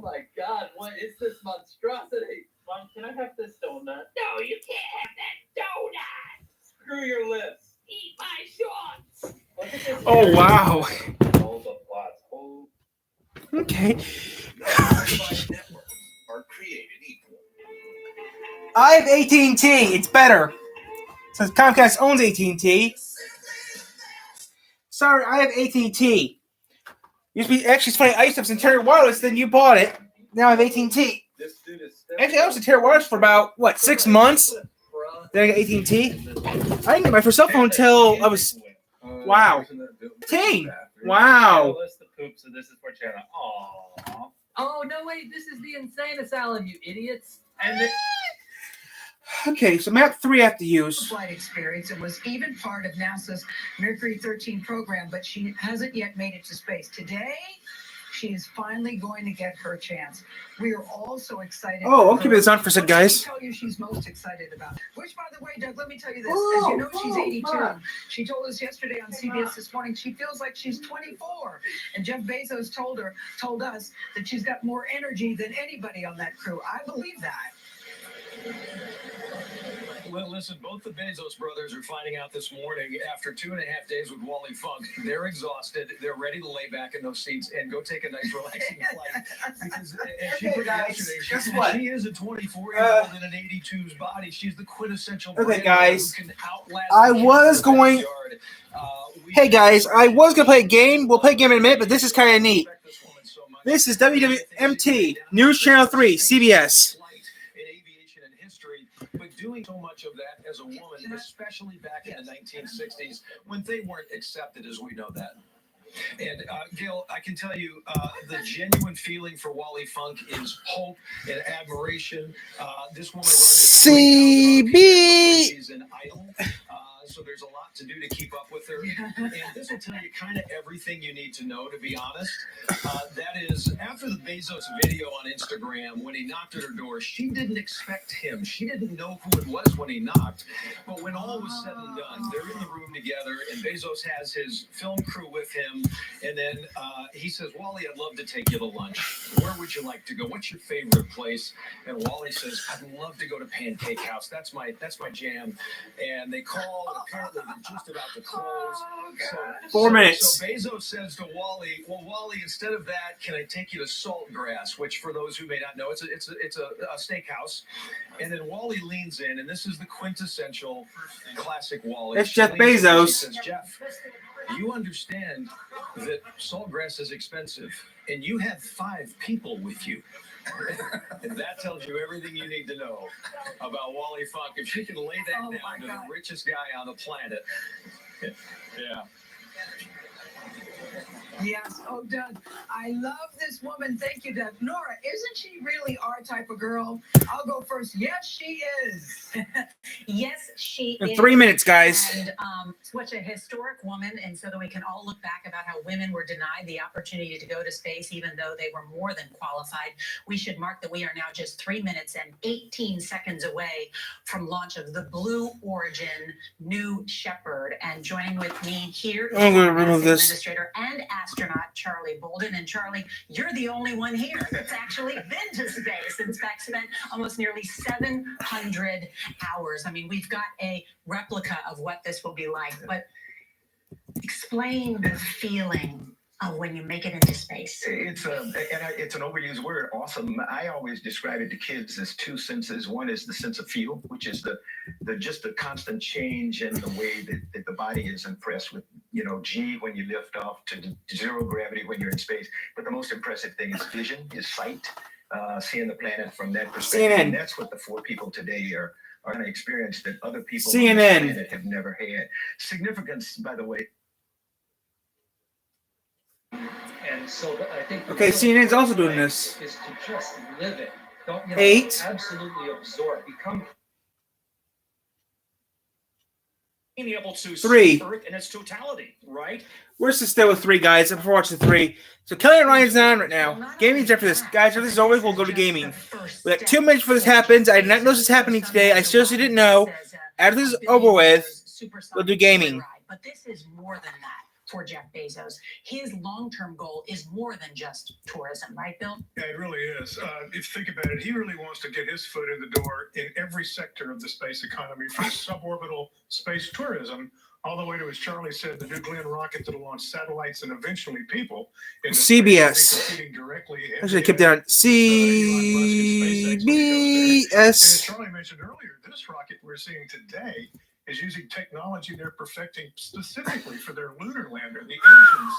my God, what is this monstrosity? Mom, can I have this donut? No, you can't have that donut. Screw your lips. Eat my shorts. Look at this. Oh, wow. All the plots. Oh. Okay. Networks are created equal. I have AT&T. It's better. Since Comcast owns AT&T. Sorry, I have AT&T. Used to be actually it's funny. I used to have Centennial Wireless. Then you bought it. Now I have AT&T. This dude is Actually, I was Centennial Wireless for about 6 months. Then I got AT&T. I didn't get my first cell phone until I was wow. 18. Wow. List the poops, so this is for China. Aww. Oh, no, wait. This is the insane asylum, you idiots. And this, Okay, so map 3 I have to use. Flight experience and was even part of NASA's Mercury 13 program, but she hasn't yet made it to space. Today, she is finally going to get her chance. We are all so excited. Oh, I'll keep this on for a sec, guys. Tell you she's most excited about. Which, by the way, Doug, let me tell you this. As you know, she's 82. She told us yesterday on CBS this morning she feels like she's 24. And Jeff Bezos told us that she's got more energy than anybody on that crew. I believe that. Well, listen, both the Bezos brothers are finding out this morning after 2.5 days with Wally Funk. They're exhausted. They're ready to lay back in those seats and go take a nice, relaxing flight. Because as she put it yesterday, she is a 24-year-old in an 82's body. She's the quintessential Okay, guys. who can outlast I the was kids in the going. backyard. Hey guys, I was gonna play a game. We'll play a game in a minute, but this is kind of neat. This is WWMT News Channel 3, CBS. In aviation and history, but doing so much of that as a woman, especially back in the 1960s when they weren't accepted as we know that. And Gil, I can tell you the genuine feeling for Wally Funk is hope and admiration. This woman runs CB. She's an idol. So there's a lot to do to keep up with her. And this will tell you kind of everything you need to know, to be honest. That is, after the Bezos video on Instagram, when he knocked at her door, she didn't expect him. She didn't know who it was when he knocked. But when all was said and done, they're in the room together, and Bezos has his film crew with him. And then he says, Wally, I'd love to take you to lunch. Where would you like to go? What's your favorite place? And Wally says, I'd love to go to Pancake House. That's my jam. And they call. Apparently, they're just about to close. 4 minutes. So Bezos says to Wally, "Well, Wally, instead of that, can I take you to Saltgrass?" Which, for those who may not know, it's a steakhouse. And then Wally leans in, and this is the quintessential classic Wally. It's She Jeff leans in and Bezos. she says, Jeff, you understand that Saltgrass is expensive, and you have 5 people with you. And that tells you everything you need to know about Wally Funk. If she can lay that down to the richest guy on the planet. Yeah. Yes. Oh, Doug, I love this woman. Thank you, Doug. Nora, isn't she really our type of girl? I'll go first. Yes, she is. Yes, she In is. 3 minutes, guys. And such a historic woman, and so that we can all look back about how women were denied the opportunity to go to space, even though they were more than qualified. We should mark that we are now just 3 minutes and 18 seconds away from launch of the Blue Origin New Shepard. And joining with me here is I'm gonna remove this. Administrator and astronaut Charlie Bolden. And Charlie, you're the only one here that's actually been to space. In fact, spent almost nearly 700 hours. I mean, we've got a replica of what this will be like, but explain the feeling of when you make it into space. It's an overused word, awesome. I always describe it to kids as 2 senses. One is the sense of feel, which is the just the constant change in the way that the body is impressed with, G when you lift off to zero gravity when you're in space. But the most impressive thing is vision, is sight, seeing the planet from that perspective. CNN. And that's what the 4 people today are going to experience that other people CNN. on the planet have never had. Significance, by the way. And so I think Okay, CNN's also doing this. is to just live it. Don't 8. Absolutely absorb. Become being able to 3. see Earth in its totality, right? We're still with 3, guys. Before watching 3. So Kelly and Ryan's on right now. Gaming's after this. Guys, after this is over, we'll go to gaming. We got 2 minutes before this happens. I did not know this is happening today. I seriously didn't know. After this is over with, we'll do gaming. But this is more than that. for Jeff Bezos. His long-term goal is more than just tourism, right, Bill? Yeah, it really is. If you think about it, he really wants to get his foot in the door in every sector of the space economy, from suborbital space tourism all the way to, as Charlie said, the New Glenn rocket that'll launch satellites and eventually people. In CBS. I should have kept down CBS. And as Charlie mentioned earlier, this rocket we're seeing today is using technology they're perfecting specifically for their lunar lander. The engines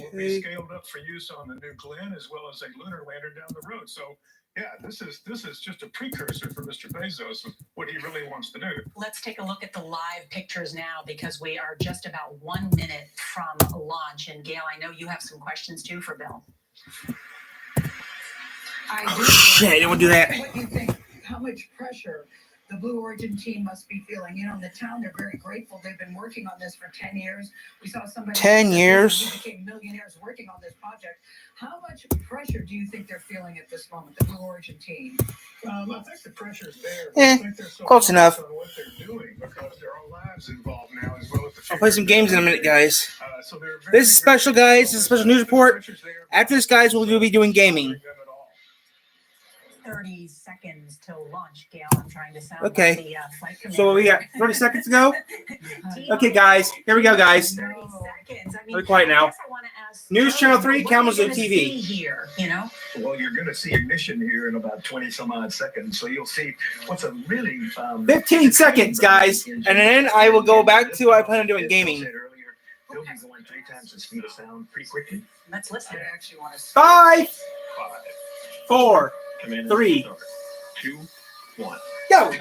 will be scaled up for use on the New Glenn as well as a lunar lander down the road. So, yeah, this is just a precursor for Mr. Bezos of what he really wants to do. Let's take a look at the live pictures now, because we are just about 1 minute from launch. And Gail, I know you have some questions too for Bill. Shit, I didn't want to do that. What do you think? How much pressure the Blue Origin team must be feeling? You know, in the town, they're very grateful. They've been working on this for 10 years. We saw somebody 10 years. who became millionaires working on this project. How much pressure do you think they're feeling at this moment, the Blue Origin team? I think the pressure's there. Eh, I think they're so close enough. on what they're doing because there are lives involved now as well as the I'll play some games in a minute, guys. So they're very This is special, guys. This is a special news report. After this, guys, we'll be doing gaming. 30 seconds till launch, Gail. I'm trying to sound Okay. like the flight commander. So we got 30 seconds to go. Okay, guys. Here we go, guys. 30 seconds. I mean, Be quiet now. I guess I want to ask News Charlie, Channel 3, what are we Kalamazoo gonna TV. see here, you know? Well, you're going to see ignition here in about 20 some odd seconds. So you'll see what's a really 15 seconds, guys. And then I will go back to I plan on doing gaming. They'll be going 3 times the speed of sound pretty quickly. Let's listen. I actually want to see 5, 5, 4, command 3, 2, 1. go.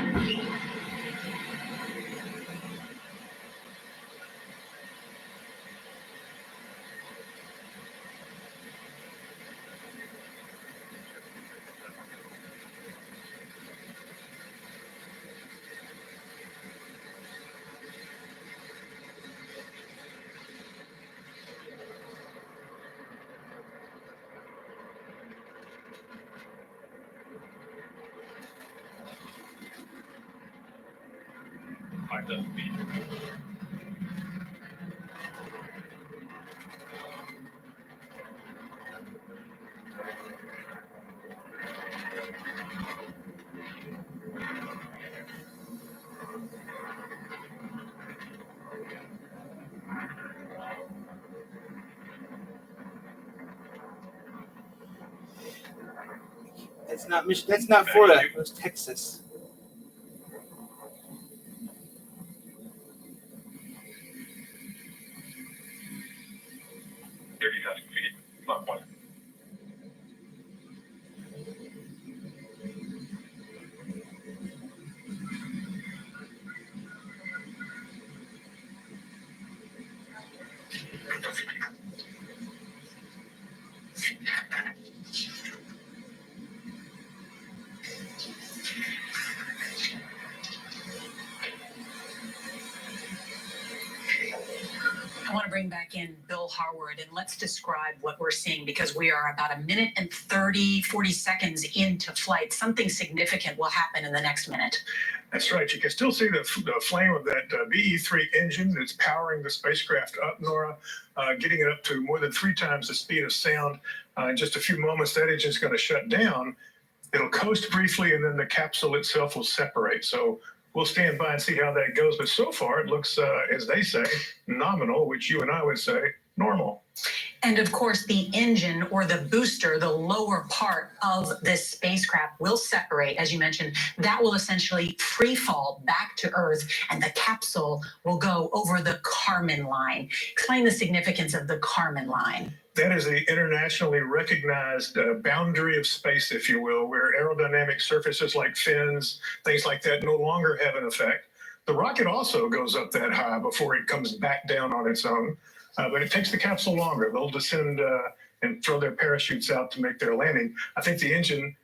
That's not Florida. It was Texas. I want to bring back in Bill Harward, and let's describe what we're seeing, because we are about 1 minute and 40 seconds into flight. Something significant will happen in the next minute. That's right. You can still see the flame of that BE-3 engine that's powering the spacecraft up, Nora, getting it up to more than 3 times the speed of sound. In just a few moments, that engine's going to shut down. It'll coast briefly, and then the capsule itself will separate. So we'll stand by and see how that goes. But so far, it looks, as they say, nominal, which you and I would say normal. And of course, the engine or the booster, the lower part of this spacecraft, will separate, as you mentioned. That will essentially free fall back to Earth, and the capsule will go over the Kármán line. Explain the significance of the Kármán line. That is the internationally recognized boundary of space, if you will, where aerodynamic surfaces like fins, things like that, no longer have an effect. The rocket also goes up that high before it comes back down on its own, but it takes the capsule longer. They'll descend and throw their parachutes out to make their landing. I think the engine,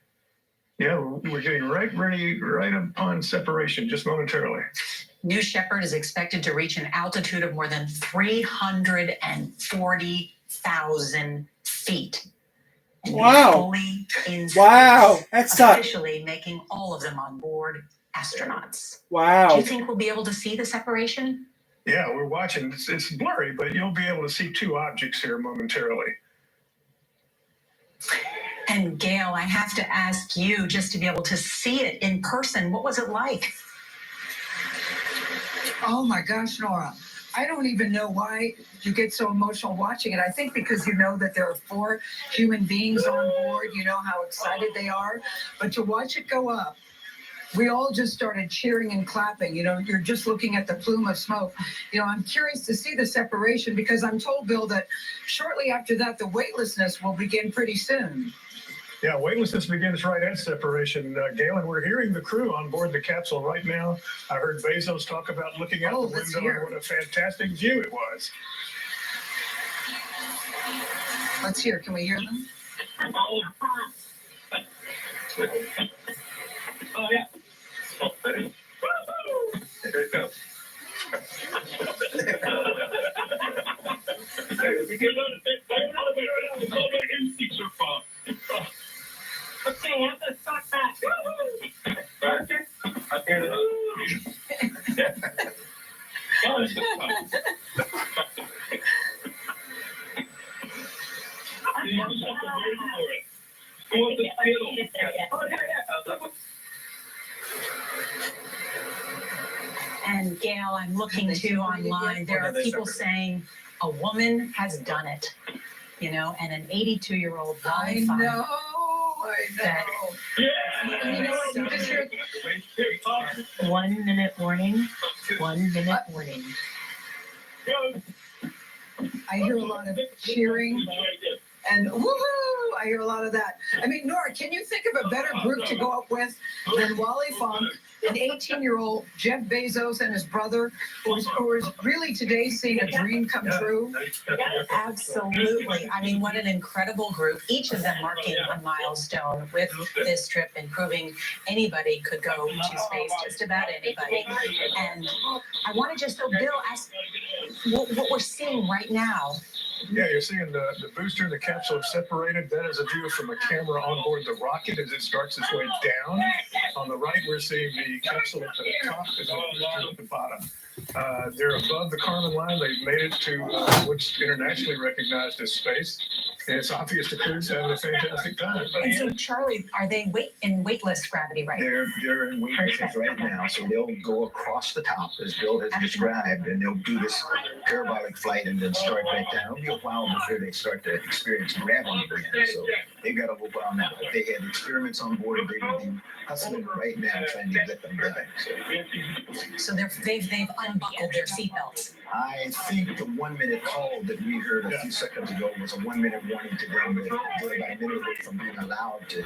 yeah, we're getting right upon separation, just momentarily. New Shepard is expected to reach an altitude of more than 340,000 feet. And Wow. Fully in space, Wow. That's officially making all of them on board astronauts. Do Wow. you think we'll be able to see the separation? Yeah, we're watching. It's blurry, but you'll be able to see two objects here momentarily. And Gail, I have to ask you, just to be able to see it in person, what was it like? Oh my gosh, Nora. I don't even know why you get so emotional watching it. I think because you know that there are 4 human beings on board, you know how excited they are. But to watch it go up, we all just started cheering and clapping. You know, you're just looking at the plume of smoke. You know, I'm curious to see the separation because I'm told, Bill, that shortly after that, the weightlessness will begin pretty soon. Yeah, weightlessness begins right at separation. Galen, we're hearing the crew on board the capsule right now. I heard Bezos talk about looking out the window and what a fantastic view it was. Let's hear. Can we hear them? Oh, yeah. There it goes. Okay, I'm gonna start back. And Gail, I'm looking too online. There are people saying a woman has done it, you know, and an 82-year-old I know. That- And you know what? You just hear 1 minute warning. 1 minute warning. I hear a lot of cheering and woohoo! I hear a lot of that. I mean, Nora, can you think of a better group to go up with than Wally Funk, an 18-year-old Jeff Bezos and his brother, who is really today seeing a dream come true? Absolutely. I mean, what an incredible group. Each of them marking a milestone with this trip and proving anybody could go to space, just about anybody. And I want to just, so Bill, ask what we're seeing right now. Yeah, you're seeing the booster and the capsule have separated. That is a view from a camera on board the rocket as it starts its way down. On the right, we're seeing the capsule at the top and the booster at the bottom. They're above the Kármán line. They've made it to what's internationally recognized as space. And it's obvious the crew's having a fantastic time. And so, Charlie, are they in weightless gravity right now? They're in weightlessness right now, so they'll go across the top, as Bill has described, and they'll do this parabolic flight and then start back down. It'll be a while before they start to experience gravity again, so they've got a little while now. If they had experiments on board, they would be hustling right now trying to get them back. So they've unbuckled their seatbelts. I think the 1 minute call that we heard a few seconds ago was a 1 minute warning to them that they're about a minute away from being allowed to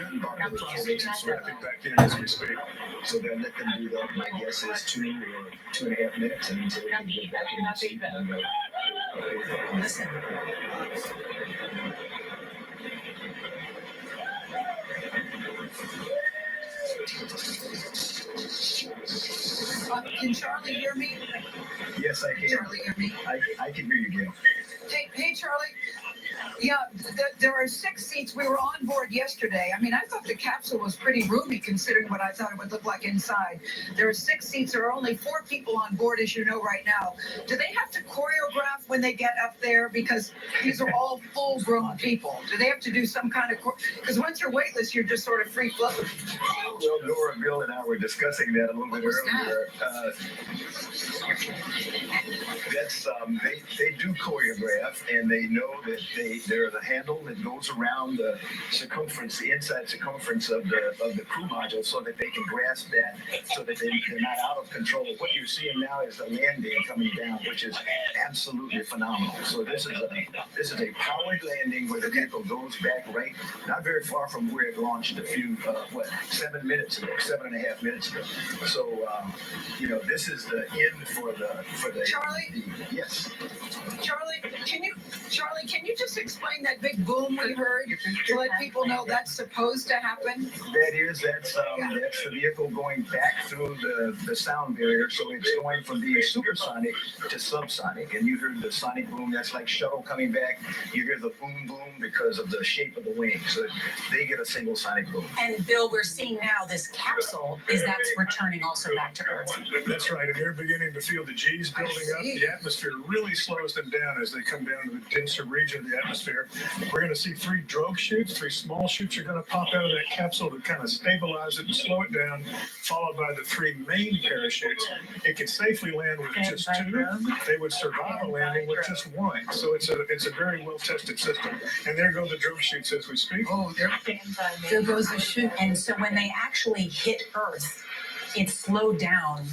unbuckle the It's wrapping back in as we speak. So they'll let them do that. My guess is 2 or 2.5 minutes until they can get back in the seat. Listen. Can Charlie hear me? Yes, I can. Charlie, hear me? I can hear you, Gail. Hey, Charlie. Yeah, there are 6 seats. We were on board yesterday. I mean, I thought the capsule was pretty roomy considering what I thought it would look like inside. There are 6 seats. There are only 4 people on board, as you know, right now. Do they have to choreograph when they get up there? Because these are all full-grown people. Do they have to do some kind of... Because once you're weightless, you're just sort of free-floating. Well, Nora, Bill, and I were discussing that a little bit earlier. That's they do choreograph, and they know that there's a handle that goes around the circumference, the inside circumference of the crew module, so that they can grasp that, so that they're not out of control. What you're seeing now is the landing coming down, which is absolutely phenomenal. So this is a powered landing where the vehicle goes back right, not very far from where it launched a few 7.5 minutes ago. So this is the end for the Charlie? Yes. Charlie, can you Charlie, can you just explain that big boom we heard to let people know that's supposed to happen? That's the vehicle going back through the sound barrier, so it's going from being supersonic to subsonic. And you heard the sonic boom, that's like shuttle coming back. You hear the boom boom because of the shape of the wing, so they get a single sonic boom. And Bill, we're seeing now this capsule that's returning also back to Earth. That's right, and they're beginning to feel the G's building up. The atmosphere really slows them down as they come down to the denser region of the atmosphere. We're going to see 3 drogue chutes, 3 small chutes are going to pop out of that capsule to kind of stabilize it and slow it down, followed by the 3 main parachutes. It can safely land with just 2. They would survive a landing with just 1. So it's a very well-tested system. And there go the drogue chutes as we speak. Oh, there goes the chute. And so when they actually hit Earth, it's slowed down.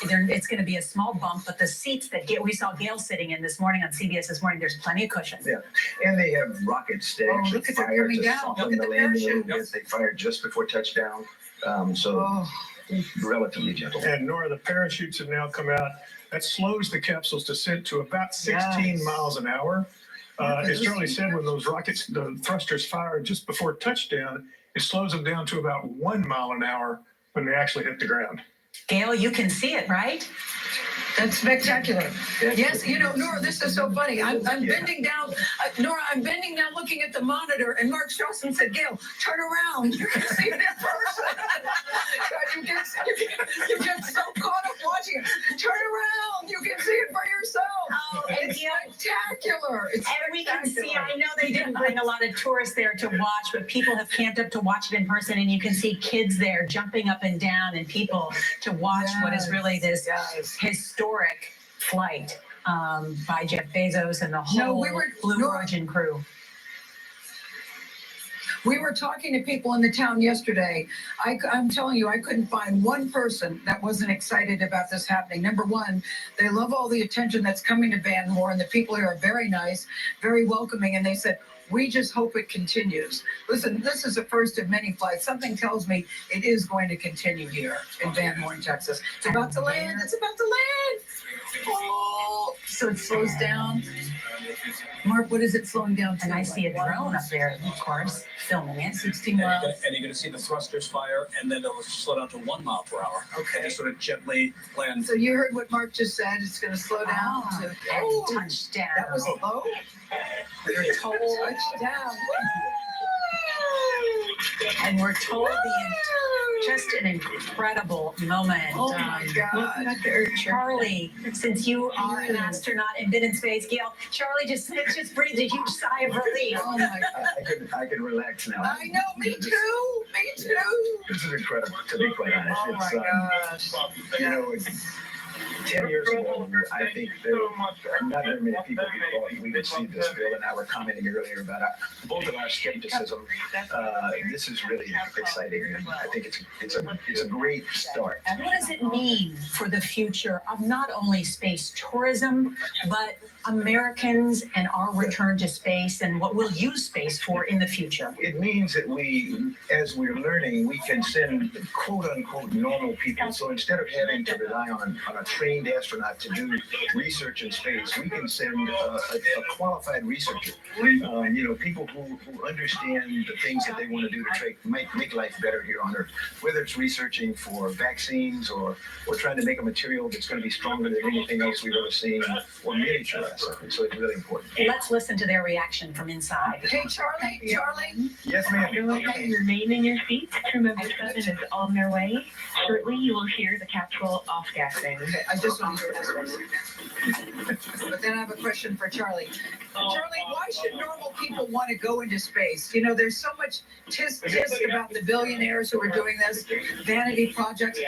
It's going to be a small bump, but the seats that we saw Gail sitting in this morning on CBS this morning, there's plenty of cushion. Yeah, and they have rockets that actually look at them fire coming to down. soften Look at the the landing a little parachute. bit. They fire just before touchdown, relatively gentle. And Nora, the parachutes have now come out. That slows the capsule's descent to about 16 miles an hour. As Charlie said, when those rockets, the thrusters fire just before touchdown, it slows them down to about 1 mile an hour when they actually hit the ground. Gail, you can see it, right? That's spectacular. Yes, Nora, this is so funny. I'm bending down. Nora, I'm bending down looking at the monitor, and Mark Strausson said, Gail, turn around. You can see it in person. God, you get so caught up watching it. Turn around. You can see it for yourself. Oh, and it's Gail, spectacular. It's and we can see, I know they didn't bring a lot of tourists there to watch, but people have camped up to watch it in person, and you can see kids there jumping up and down and people to watch what is really this historic flight by Jeff Bezos and the whole Blue Origin crew. We were talking to people in the town yesterday. I'm telling you, I couldn't find one person that wasn't excited about this happening. Number one, they love all the attention that's coming to Van Horn. The people here are very nice, very welcoming, and they said, we just hope it continues. Listen, this is the first of many flights. Something tells me it is going to continue here in Van Horn, Texas. It's about to land. It's about to land. Oh, so it slows down. Mark, what is it slowing down to? And I see a drone up there, of course, filming it. 16 miles. And you're going to see the thrusters fire, and then it'll slow down to 1 mile per hour. Okay. And just sort of gently land. So you heard what Mark just said. It's going to slow down to touchdown. That was slow. We're told touchdown. And we're told just an incredible moment. Oh my God. Charlie, since you are an astronaut and been in space, Gail, Charlie just breathed a huge sigh of relief. Oh my God. I can relax now. I know, me too. Me too. This is incredible, to be quite honest. Oh my gosh. 10 years ago, I think there were not very many people who thought we would see this bill, and I were commenting earlier about both of our skepticism. This is really exciting, and I think it's a great start. What does it mean for the future of not only space tourism, but Americans and our return to space and what we'll use space for in the future? It means that as we're learning, we can send quote unquote normal people. So instead of having to rely on a trained astronaut to do research in space, we can send a qualified researcher. People who understand the things that they want to do to make life better here on Earth. Whether it's researching for vaccines or trying to make a material that's going to be stronger than anything else we've ever seen, or miniaturize something. So it's really important. Let's listen to their reaction from inside. Hey, Charlie. Yes, ma'am. Remain in your seats. Remember, seven is on their way. Shortly, you will hear the capsule off-gassing. Okay, I just want to hear this one. But then I have a question for Charlie. Charlie, why should normal people want to go into space? There's so much tisk about the billionaires who are doing this, vanity projects.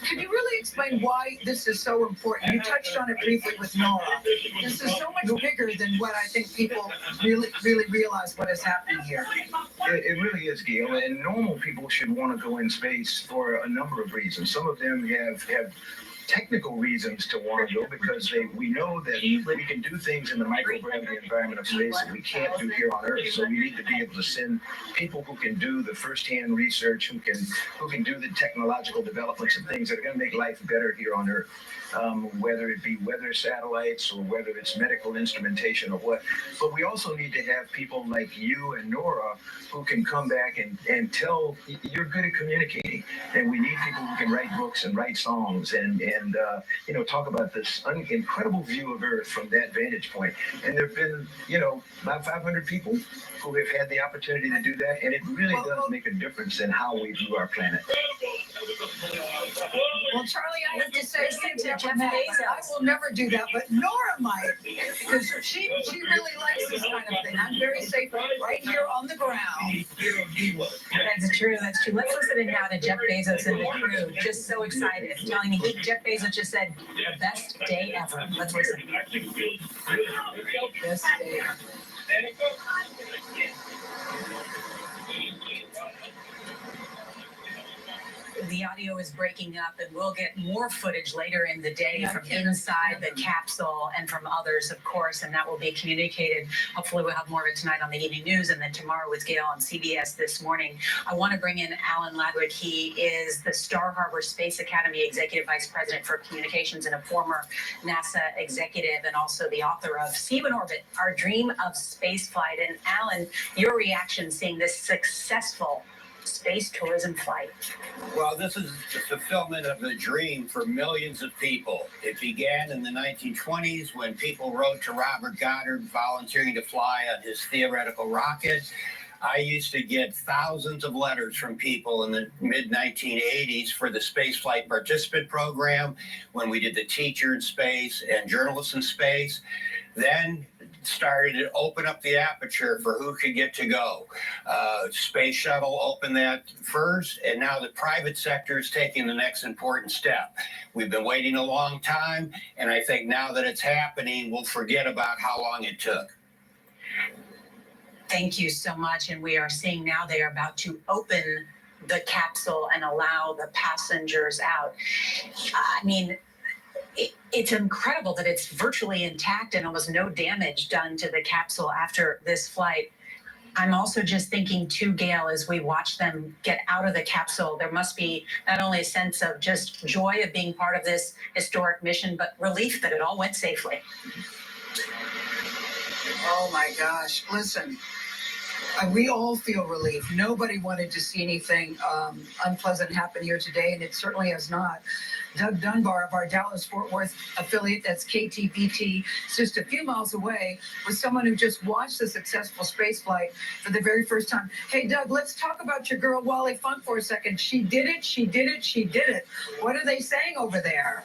Can you really explain why this is so important? You touched on it briefly with Nora. This is so much bigger than what I think people really realize what is happening here. It really is, Gail. And normal people should want to go in space for a number of reasons. Some of them have technical reasons to want to go because we know that we can do things in the microgravity environment of space that we can't do here on Earth. So we need to be able to send people who can do the firsthand research, who can do the technological developments and things that are going to make life better here on Earth. Whether it be weather satellites or whether it's medical instrumentation or what. But we also need to have people like you and Nora who can come back and tell you're good at communicating. And we need people who can write books and write songs and talk about this incredible view of Earth from that vantage point. And there have been, about 500 people who have had the opportunity to do that. And it really does make a difference in how we view our planet. Well, Charlie, I have to say, I will never do that, but Nora might, because she really likes this kind of thing. I'm very safe right here on the ground. That's true. That's true. Let's listen in now to Jeff Bezos and the crew. Just so excited. Telling me Jeff Bezos just said the best day ever. Let's listen. Best day ever. The audio is breaking up, and we'll get more footage later in the day from inside the capsule and from others, of course, and that will be communicated. Hopefully we'll have more of it tonight on the evening news, and then tomorrow with Gail on CBS This Morning. I want to bring in Alan Ladwick. He is the Star Harbor Space Academy Executive Vice President for Communications and a former NASA executive, and also the author of See You in Orbit, Our Dream of Spaceflight. And Alan, your reaction seeing this successful space tourism flight? Well, this is the fulfillment of the dream for millions of people. It began in the 1920s when people wrote to Robert Goddard volunteering to fly on his theoretical rocket. I used to get thousands of letters from people in the mid-1980s for the Spaceflight Participant Program when we did the Teacher in Space and Journalists in Space. Then started to open up the aperture for who could get to go. Space Shuttle opened that first, and now the private sector is taking the next important step. We've been waiting a long time, and I think now that it's happening, we'll forget about how long it took. Thank you so much. And we are seeing now they are about to open the capsule and allow the passengers out. I mean, it's incredible that it's virtually intact and almost no damage done to the capsule after this flight. I'm also just thinking too, Gail, as we watch them get out of the capsule, there must be not only a sense of just joy of being part of this historic mission, but relief that it all went safely. Oh my gosh, listen. We all feel relief. Nobody wanted to see anything unpleasant happen here today, and it certainly has not. Doug Dunbar of our Dallas-Fort Worth affiliate, that's KTPT, just a few miles away, was someone who just watched the successful space flight for the very first time. Hey, Doug, let's talk about your girl, Wally Funk, for a second. She did it, she did it, she did it. What are they saying over there?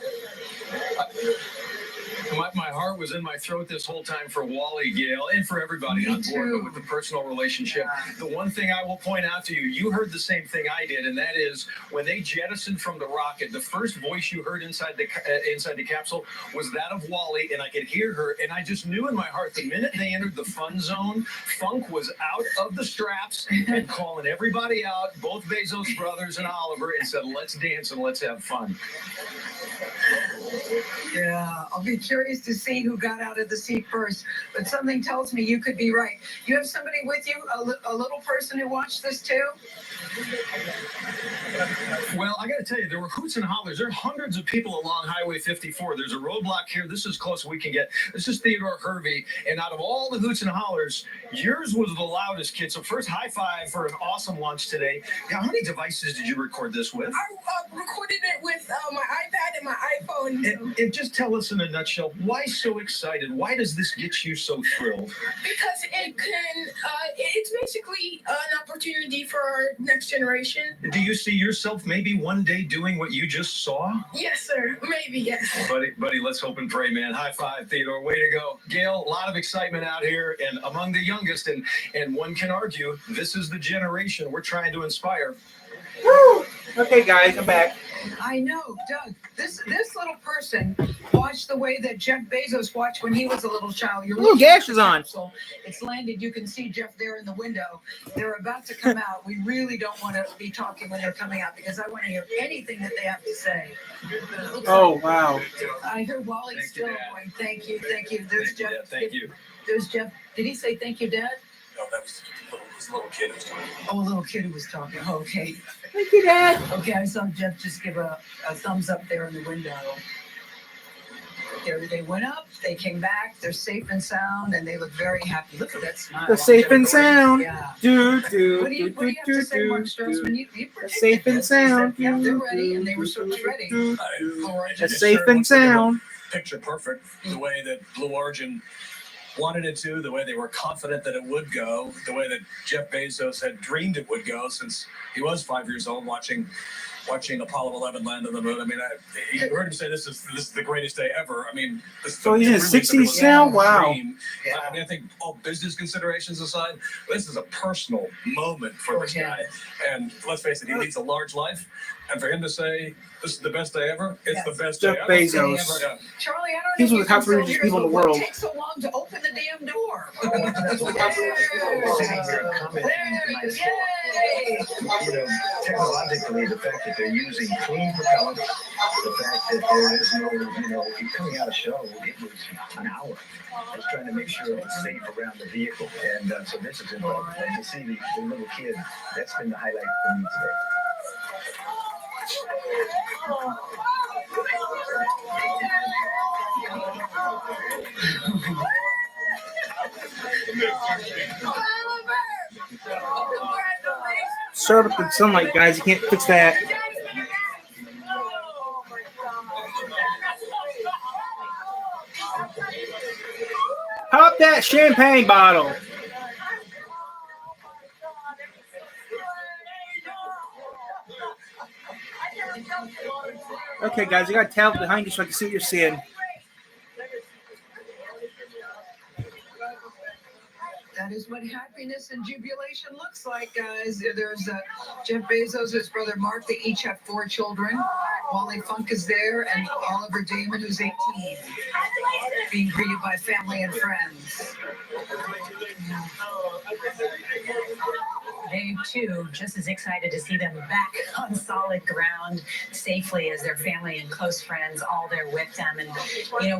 My heart was in my throat this whole time for Wally, Gail, and for everybody on board, but with the personal relationship. The one thing I will point out to you, you heard the same thing I did, and that is when they jettisoned from the rocket, the first voice you heard inside the capsule was that of Wally, and I could hear her, and I just knew in my heart the minute they entered the fun zone, Funk was out of the straps and calling everybody out, both Bezos brothers and Oliver, and said, let's dance and let's have fun. Yeah, I'll be curious to see who got out of the seat first, but something tells me you could be right. You have somebody with you, a little person who watched this too? Well, I got to tell you, there were hoots and hollers. There are hundreds of people along Highway 54. There's a roadblock here. This is as close as we can get. This is Theodore Hervey, and out of all the hoots and hollers, yours was the loudest, kid. So first, high five for an awesome lunch today. Now, how many devices did you record this with? I recorded it with my iPad and my iPhone. And just tell us in a nutshell, why so excited? Why does this get you so thrilled? Because it's basically an opportunity for our next generation. Do you see yourself maybe one day doing what you just saw? Yes, sir. Maybe, yes. Buddy, let's hope and pray, man. High five, Theodore. Way to go. Gail, a lot of excitement out here and among the youngest. And one can argue this is the generation we're trying to inspire. Woo! Okay, guys, I'm back. I know, Doug. This little person watched the way that Jeff Bezos watched when he was a little child. You're Ooh, looking gas at the is on. capsule. It's landed. You can see Jeff there in the window. They're about to come out. We really don't want to be talking when they're coming out because I want to hear anything that they have to say. Oh, wow. I hear Wally Thank still you, Dad. going, thank you, thank you. There's Thank you, Jeff. Dad. Thank you. There's Jeff. Did he say thank you, Dad? No, that was this little kid who was talking. Oh, a little kid who was talking. Oh, okay. Thank you, Dad. Okay, I saw Jeff just give a thumbs up there in the window. There, they went up, they came back, they're safe and sound, and they look very happy. Look at that smile. They're safe and sound. Yeah. Do, What do, do you do, have do, to say, Mark do, Strauss? do. When you They're predicted safe and this, you said, sound. yeah, they're ready, and they were certainly ready. Blue They're safe and sound. Picture perfect. The way that Blue Origin wanted it to, the way they were confident that it would go, the way that Jeff Bezos had dreamed it would go since he was 5 years old watching Apollo 11 land on the moon. I mean, you heard him say this is the greatest day ever. I mean, this So he's in his 60s now? Wow. Yeah. I mean, I think all business considerations aside, this is a personal moment for this guy. And let's face it, he leads a large life. And for him to say, this is the best day ever, it's the best Jeff day ever. Bezos. Yeah. Charlie, I don't He's know one if of the top you can 3 still people in the hear us, but world. What takes so long to open the damn door? Technologically, the fact that they're using clean propellants, the fact that there is no, coming out of show, it was an hour. Just trying to make sure it's safe around the vehicle. And so this is important. And you see the little kid, that's been the highlight for me today. Start up the sunlight, guys. You can't fix that. Pop that champagne bottle. Okay, guys, I got a tablet behind you so I can see what you're seeing. That is what happiness and jubilation looks like, guys. There's Jeff Bezos, his brother Mark. They each have 4 children. Wally Funk is there, and Oliver Damon, who's 18, being greeted by family and friends. They too just as excited to see them back on solid ground safely as their family and close friends, all there with them. And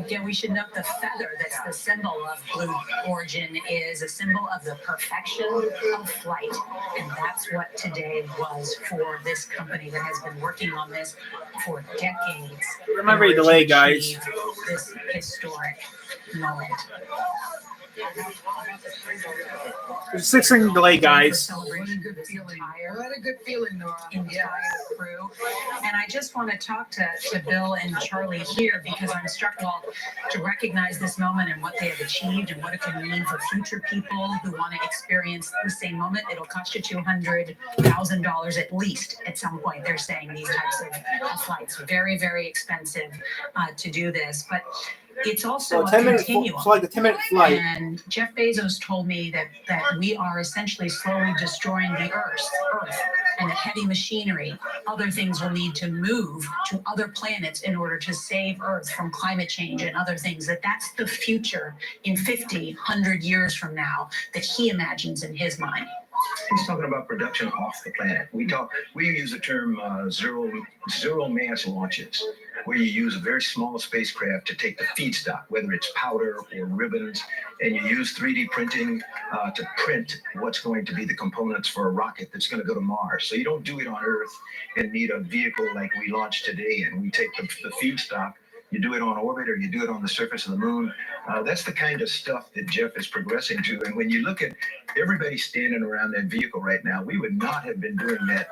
again, we should note the feather that's the symbol of Blue Origin is a symbol of the perfection of flight. And that's what today was for this company that has been working on this for decades. Remember your delay, guys. This historic moment. There's a 6-second delay, guys. What a good feeling. What a good feeling, Nora. Entire crew. And I just want to talk to Bill and Charlie here because I'm struck to recognize this moment and what they have achieved and what it can mean for future people who want to experience the same moment. It'll cost you $200,000 at least at some point. They're saying these types of flights. Very, very expensive to do this. But it's also a 10-minute continuum. it's like a 10-minute flight. And Jeff Bezos told me that we are essentially slowly destroying the Earth and the heavy machinery. Other things will need to move to other planets in order to save Earth from climate change and other things. That's the future in 50, 100 years from now that he imagines in his mind. He's talking about production off the planet. We use the term zero mass launches, where you use a very small spacecraft to take the feedstock, whether it's powder or ribbons, and you use 3D printing to print what's going to be the components for a rocket that's going to go to Mars. So you don't do it on Earth and need a vehicle like we launched today, and we take the feedstock. You do it on orbit or you do it on the surface of the moon. That's the kind of stuff that Jeff is progressing to. And when you look at everybody standing around that vehicle right now, we would not have been doing that,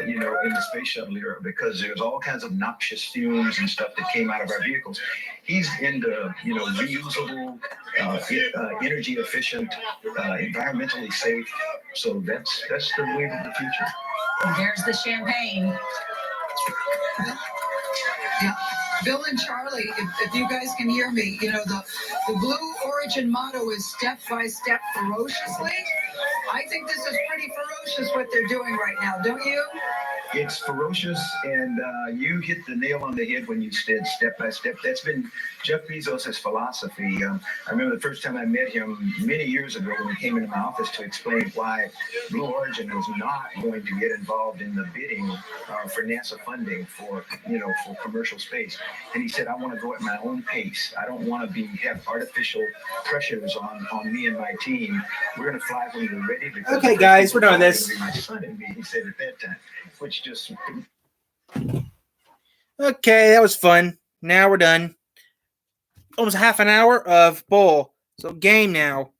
in the space shuttle era because there's all kinds of noxious fumes and stuff that came out of our vehicles. He's into, reusable, energy efficient, environmentally safe. So that's the wave of the future. There's the champagne. Yeah. Bill and Charlie, if you guys can hear me, the Blue Origin motto is step by step ferociously. I think this is pretty ferocious what they're doing right now, don't you? It's ferocious, and you hit the nail on the head when you said step by step. That's been Jeff Bezos' philosophy. I remember the first time I met him many years ago when he came into my office to explain why Blue Origin was not going to get involved in the bidding for NASA funding for commercial space. And he said, I want to go at my own pace. I don't want to have artificial pressures on me and my team. We're going to fly when we're ready. Okay, guys, we're done with this. My son and me, he said at that time, which just. Okay, that was fun. Now we're done. Almost half an hour of bowl. So game now.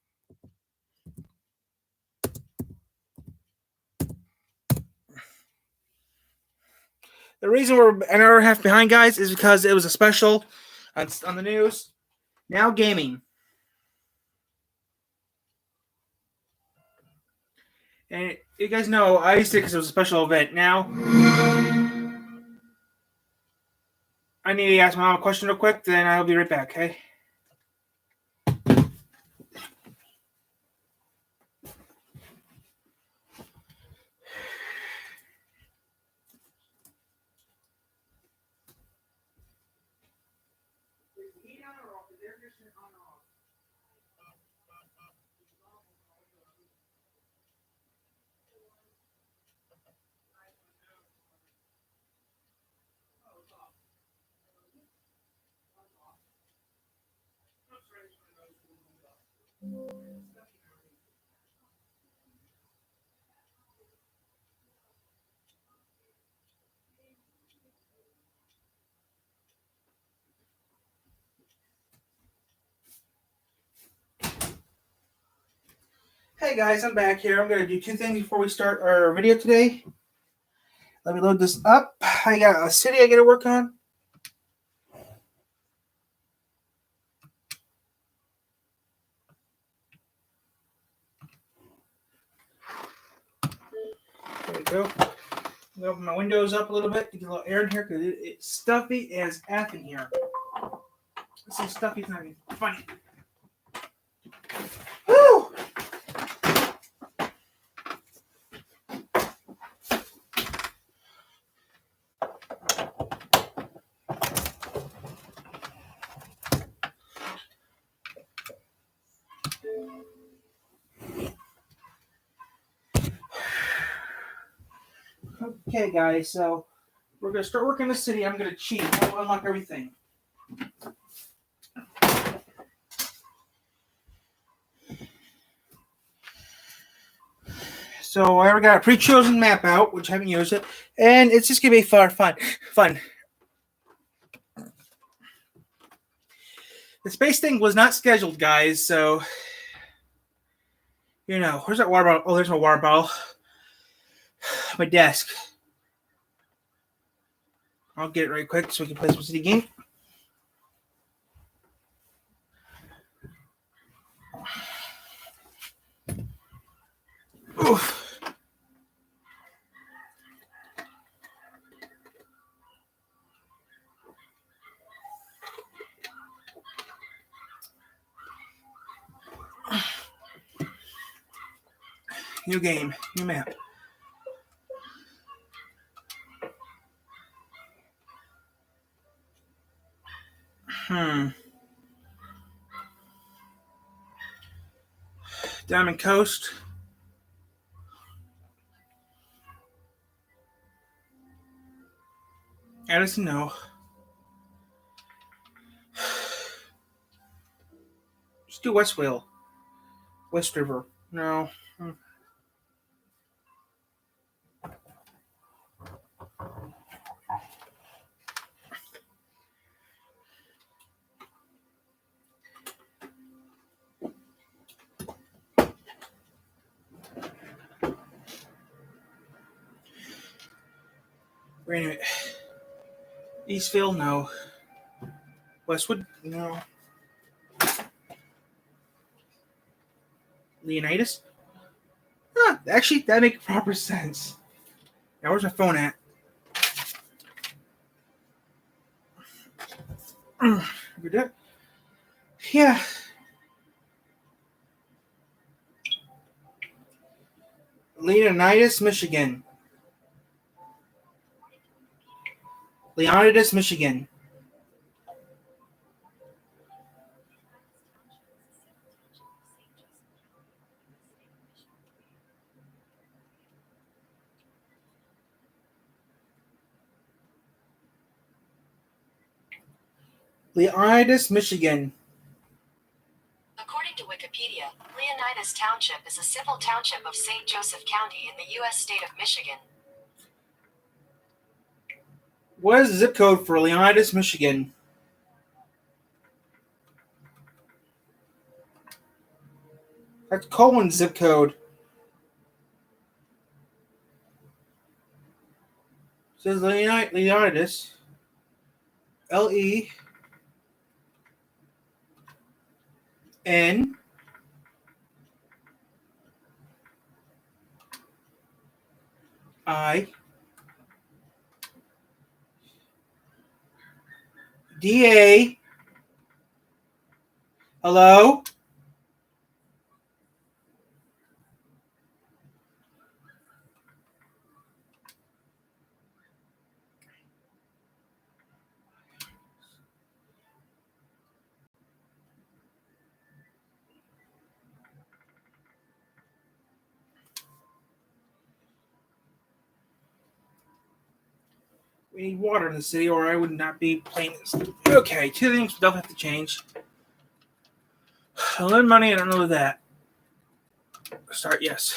The reason we're an hour and a half behind, guys, is because it was a special on the news. Now gaming. And you guys know, I used to because it was a special event. Now, I need to ask my mom a question real quick, then I'll be right back, okay? Hey guys, I'm back here. I'm going to do two things before we start our video today. Let me load this up. I got a city I got to work on. There we go. I'm going to open my windows up a little bit to get a little air in here because it's stuffy as F in here. It's so stuffy, it's not even funny. Woo! Okay, guys, so we're going to start working the city. I'm going to cheat. I'll unlock everything. So I already got a pre-chosen map out, which I haven't used it, and it's just going to be fun. The space thing was not scheduled, guys, so, where's that water bottle? Oh, there's my water bottle. My desk. I'll get it right quick so we can play some city game. Oof. New game, new map. Diamond Coast. Addison, no. Let's do Westville. West River. No. Wait a minute. Eastville, no. Westwood, no. Leonidas? Huh, actually, that makes proper sense. Now, where's my phone at? We did. Yeah. Leonidas, Michigan. Leonidas, Michigan. Leonidas, Michigan. According to Wikipedia, Leonidas Township is a civil township of St. Joseph County in the U.S. state of Michigan. What is the zip code for Leonidas, Michigan? That's Coleman's zip code. It says Leonidas. Leon DA. Hello? We need water in the city, or I would not be playing this. Okay, two things we don't have to change. Loan money, I don't know that. Start, yes.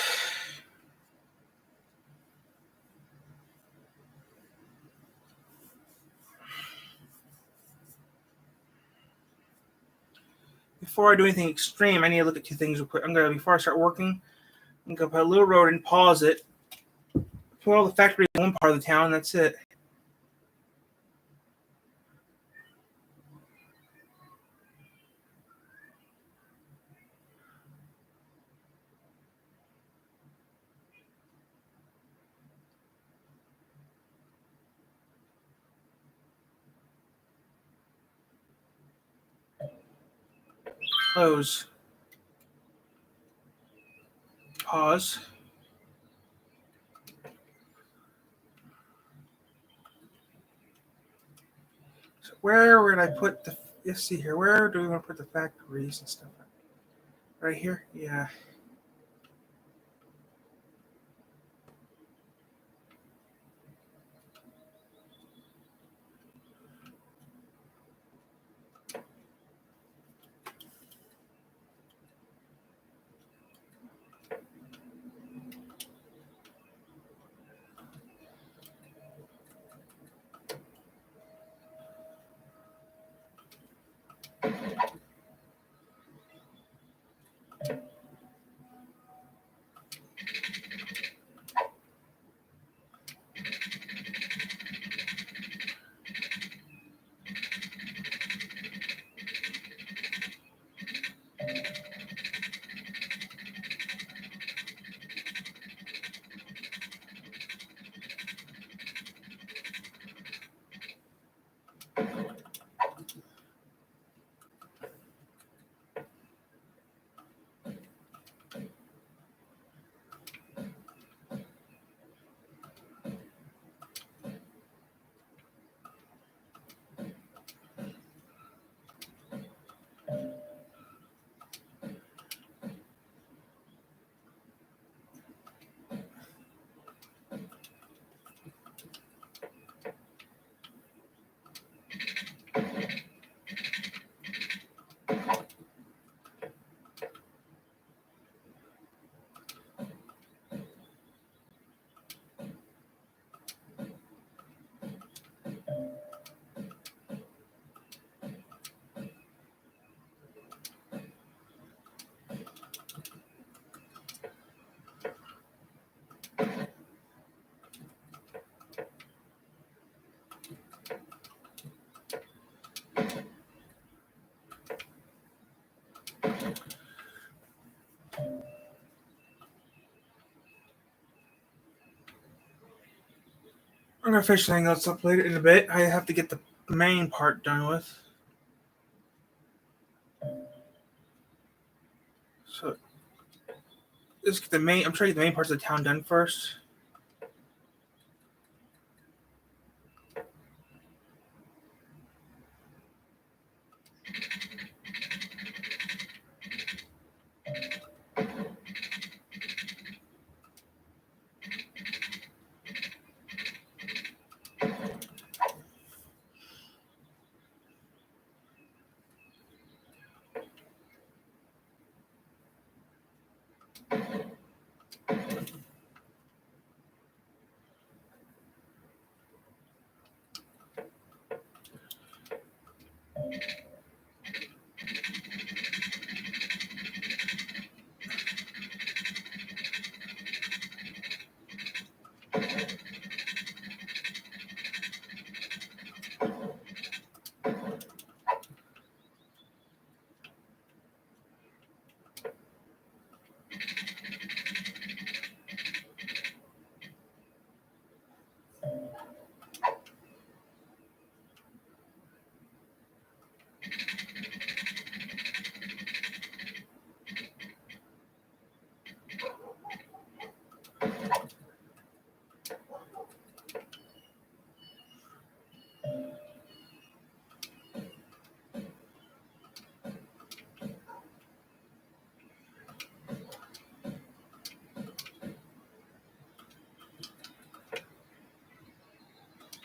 Before I do anything extreme, I need to look at two things real quick. Before I start working, I'm gonna put a little road and pause it. Put all the factories in one part of the town, that's it. Close. Pause. So where would I put the? Let's see here. Where do we want to put the factories and stuff? Right here. Yeah. I'm gonna finish something else up later in a bit. I have to get the main part done with. So let's get the main. I'm trying to get the main parts of the town done first.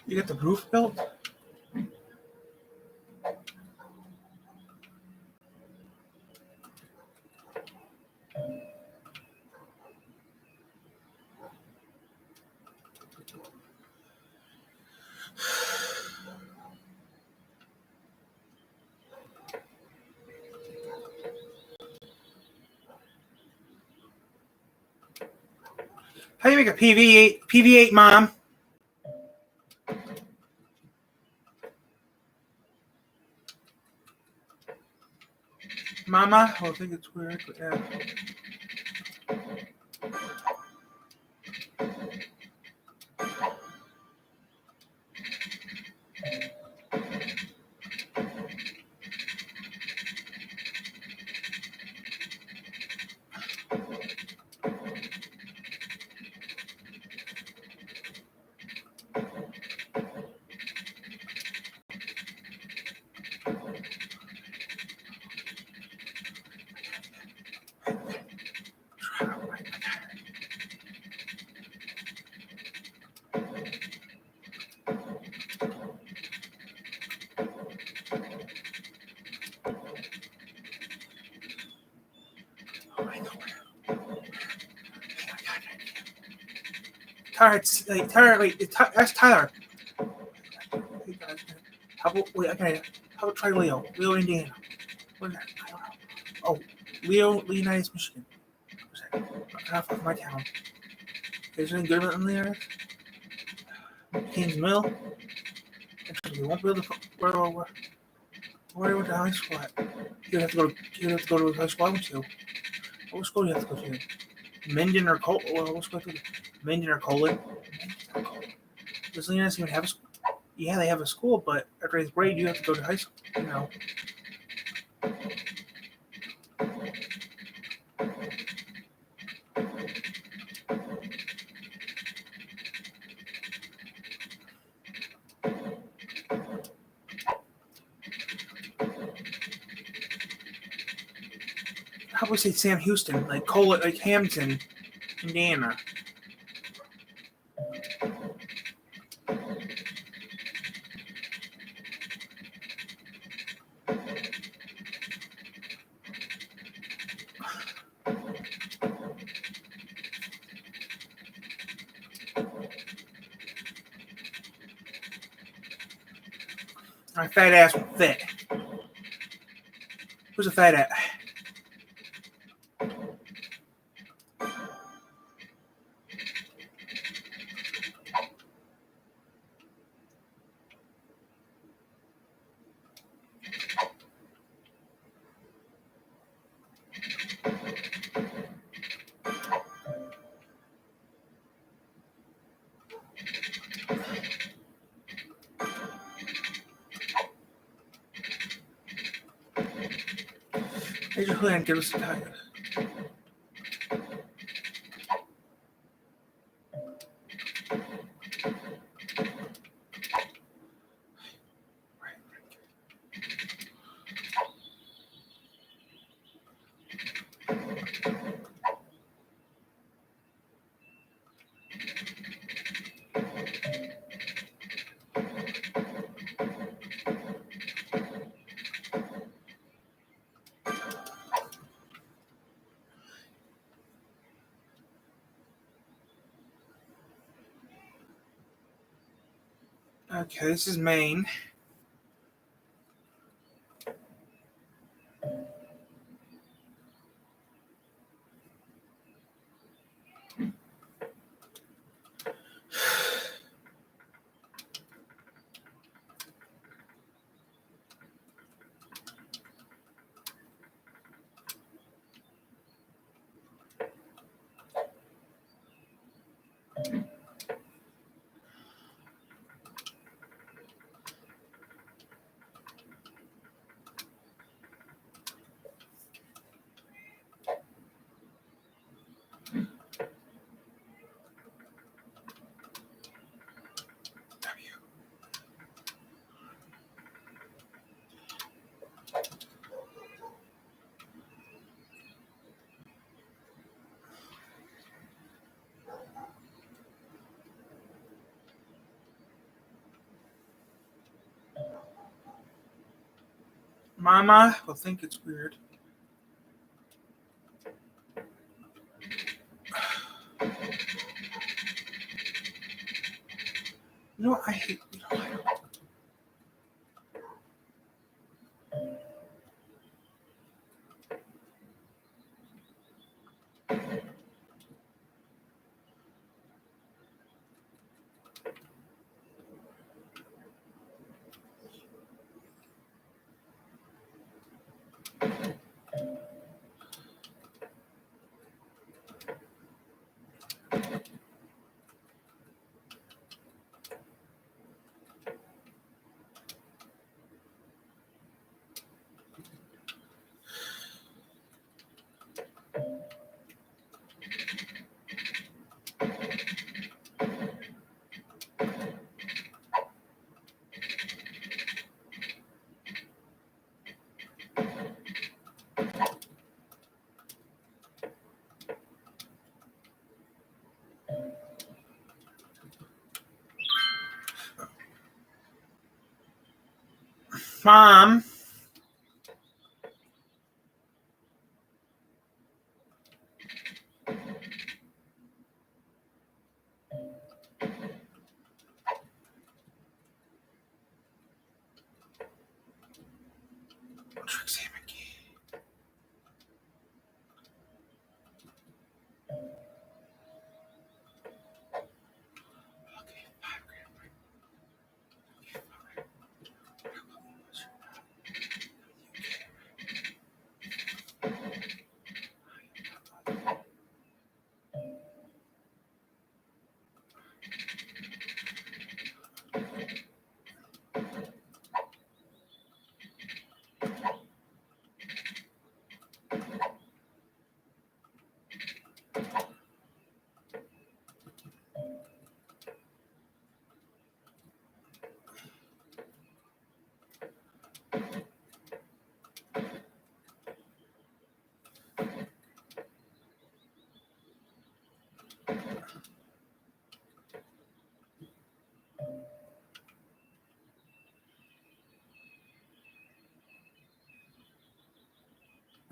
You got the roof built? How do you make a PV8 mom? Mama? Oh, I think it's weird, but yeah. That's Tyler. How about try Leo? Leo, Indiana. What is that? I don't know. Oh, Leonidas, Michigan. Half of my town. Is there anything good about there? Kings Mill? Actually, we won't be able to. Where he went to high school at? You have to go to high school I went to. What school do you have to go to? Minden or Colon? Well, what's going to Minden or Colon? Does Leonidas even have a school? Yeah, they have a school, but after 8th grade, you have to go to high school. You know. How about we say Sam Houston, like Colon, like Hampton, Indiana? My fat ass won't fit. Who's a fat ass? Raise your hand, give us a tire. Okay, this is Maine. Mama will think it's weird. You know what I hate? Mom. Trixie McGee.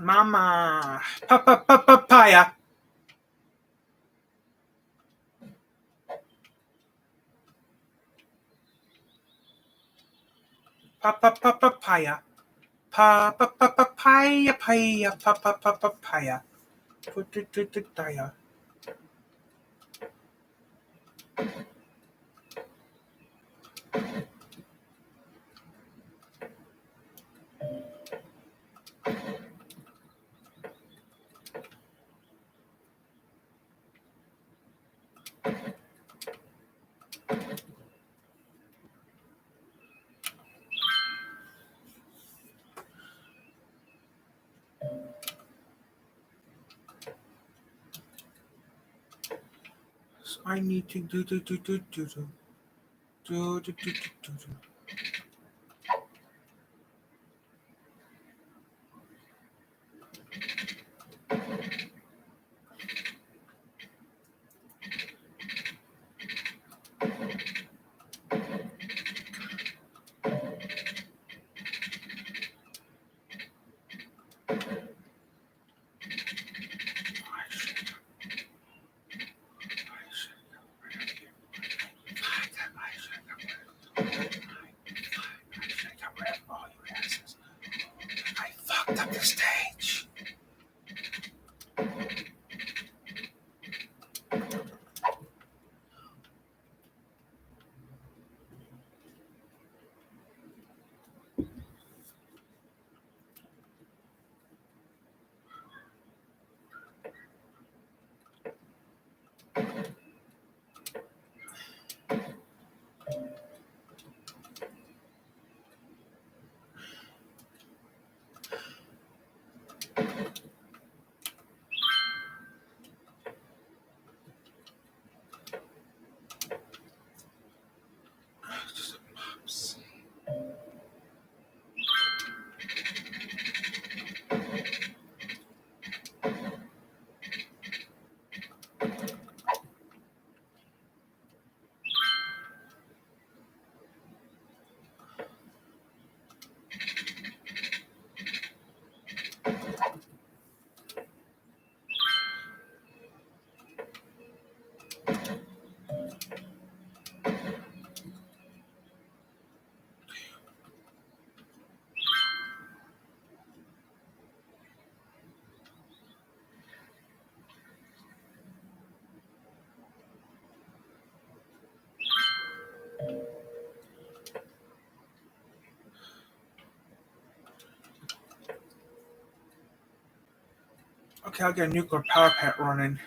Mama. Papaya. Papaya. Papaya. Papaya. Papaya. So I need to do. Okay, I'll get a nuclear power plant running.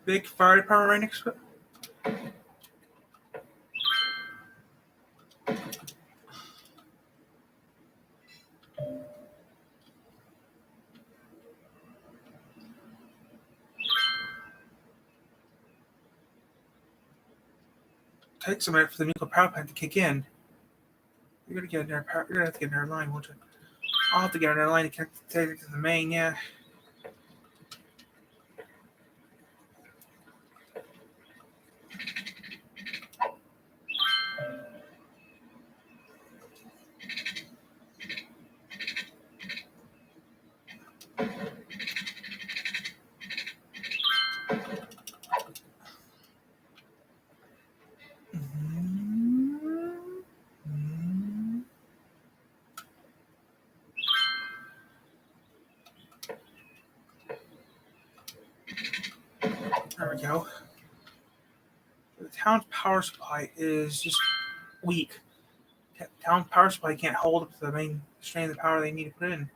Big fire department right next to it. Takes a minute for the nuclear power plant to kick in. You're gonna get in there. You're gonna have to get in their line, won't you? I'll have to get in their line to connect it to the main. Yeah. There we go. The town's power supply is just weak. The town power supply can't hold up to the main strain of the power they need to put in.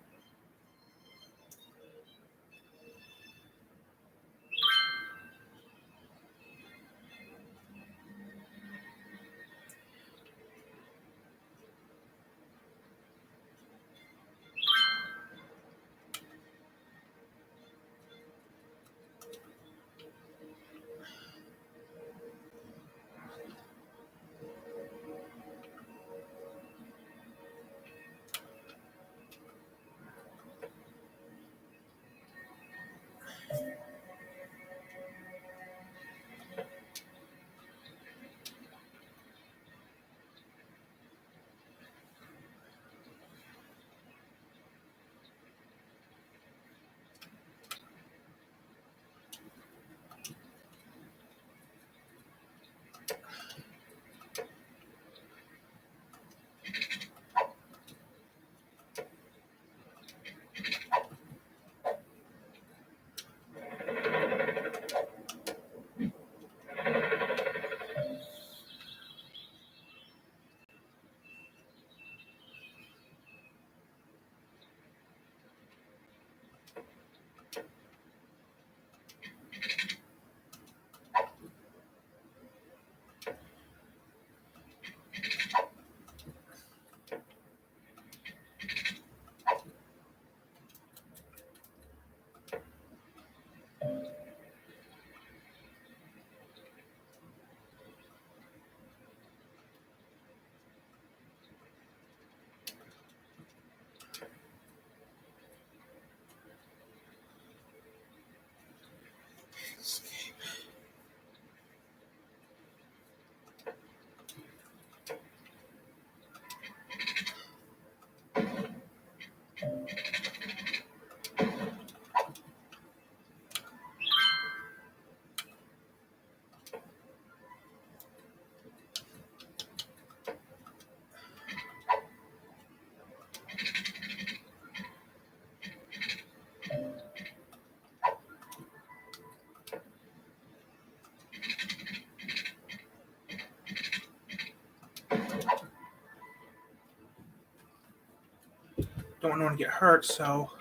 Don't want anyone to get hurt, so.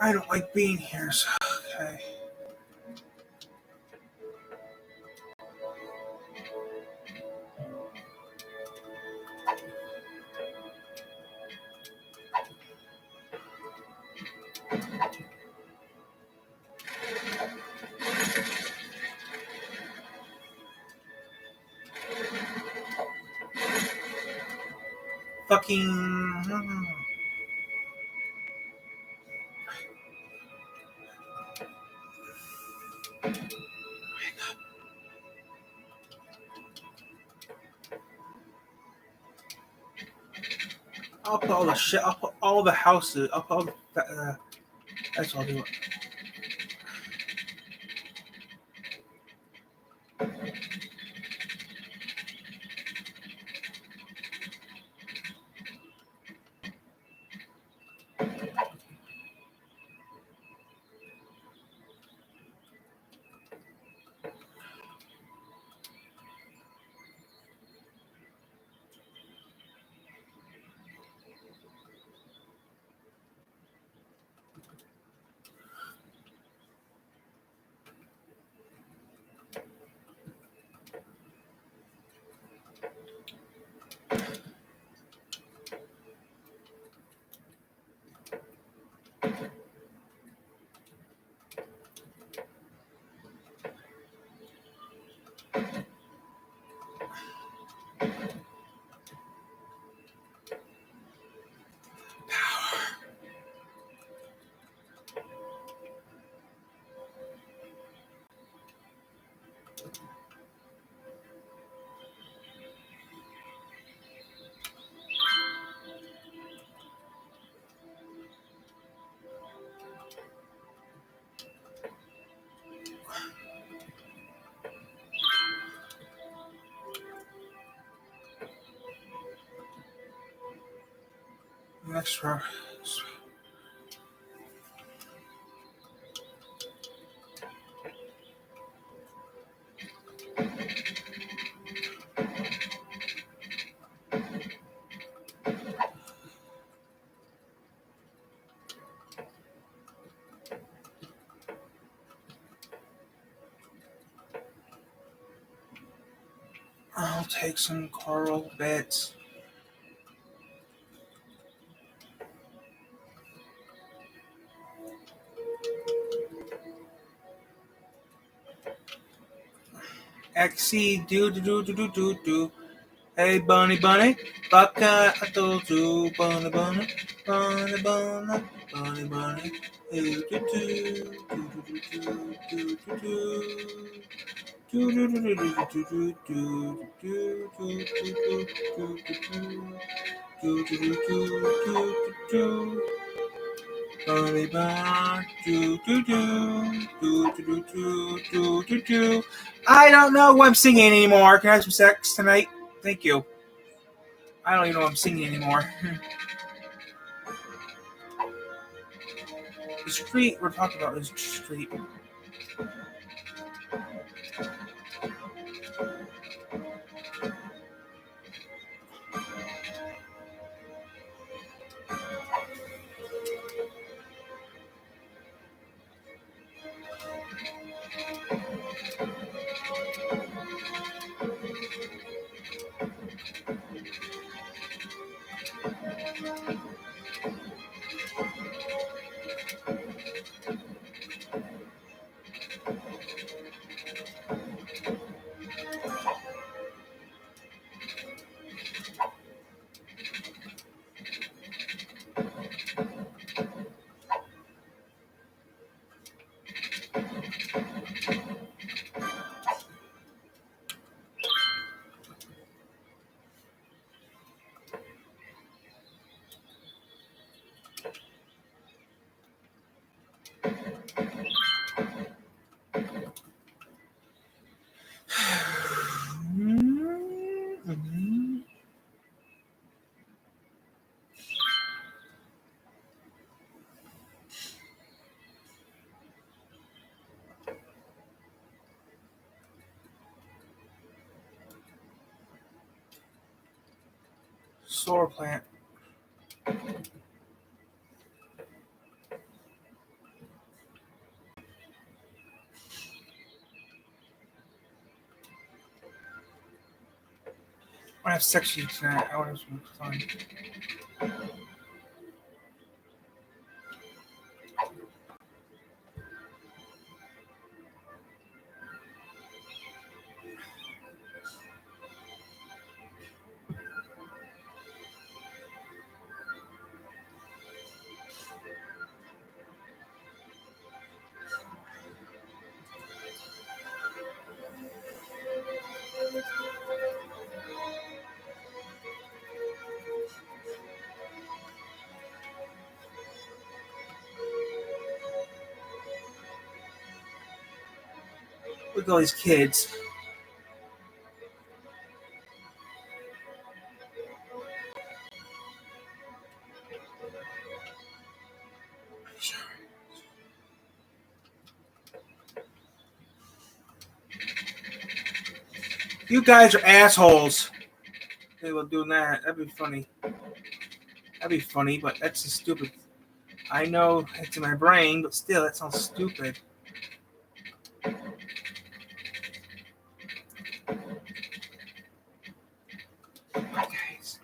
I don't like being here, so okay. Fucking. I'll put all the shit. I'll put all the houses. I'll put all the. That's what I'll do. Next row. I'll take some coral bits. XC do. Hey bunny, baka I told you, bunny, bunny. I don't know what I'm singing anymore. Can I have some sex tonight? Thank you. I don't even know what I'm singing anymore. The street we're talking about is street. Solar plant. I have sex with you tonight. I want to have some fun. Look at all these kids. You guys are assholes. They will do that. That'd be funny. That'd be funny, but that's just stupid. I know it's in my brain, but still, that sounds stupid. Guys.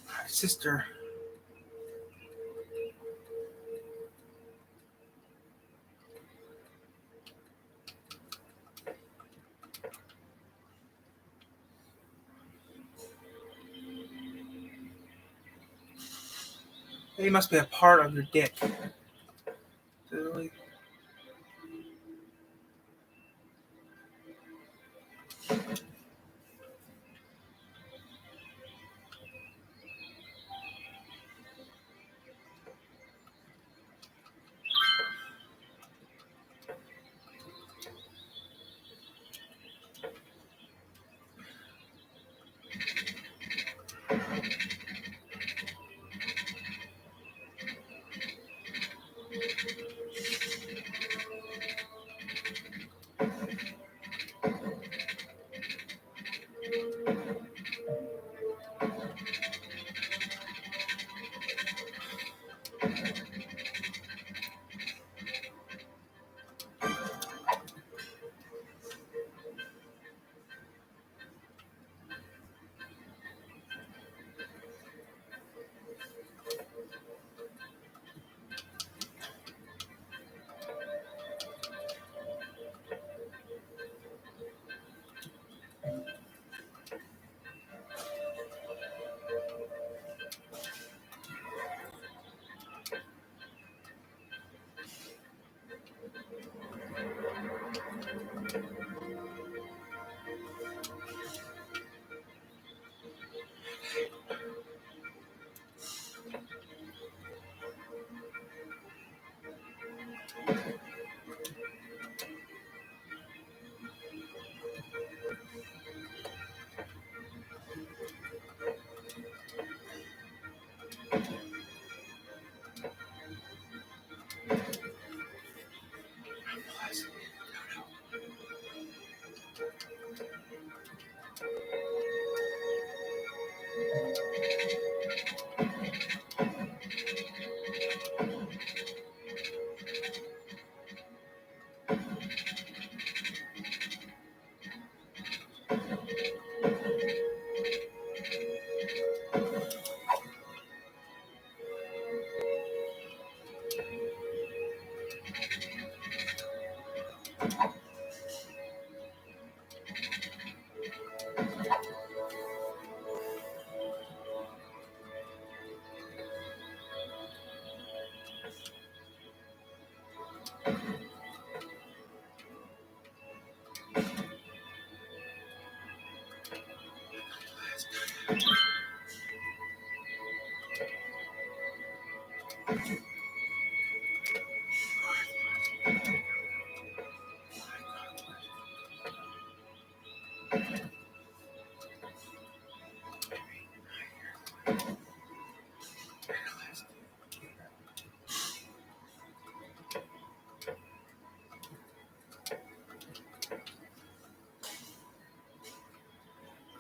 My sister. They must be a part of your dick. Really?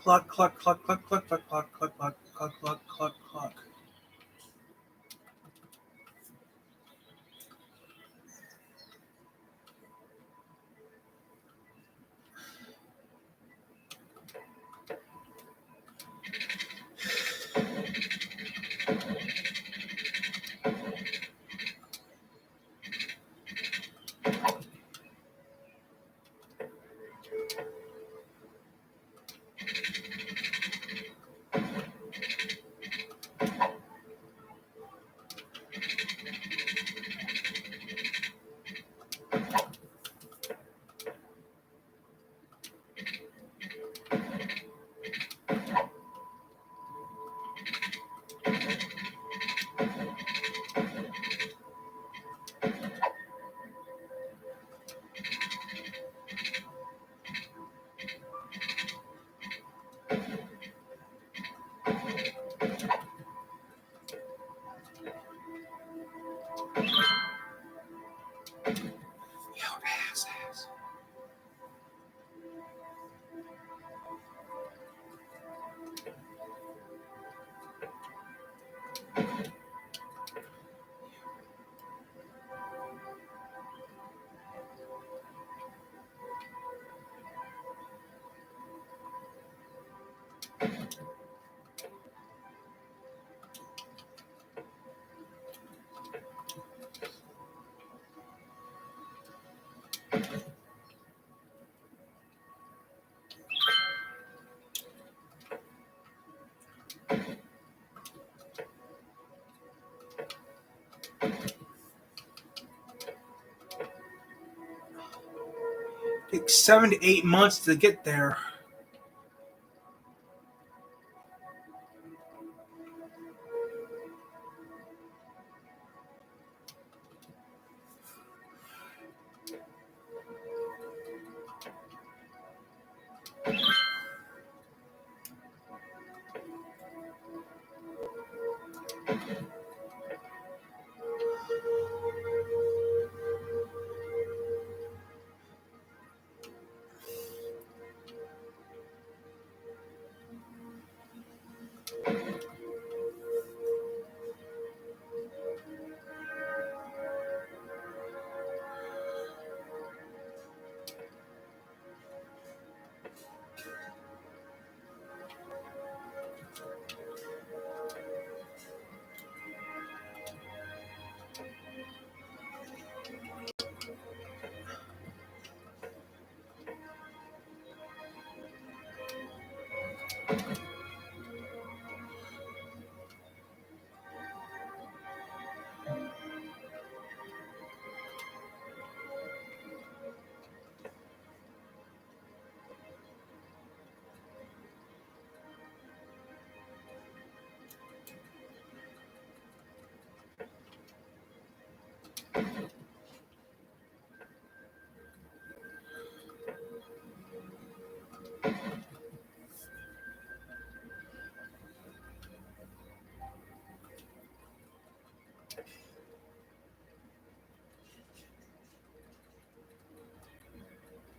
Cluck, cluck, cluck, cluck, cluck, cluck, cluck, cluck, cluck, cluck, cluck, cluck, cluck. Takes 7 to 8 months to get there.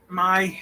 My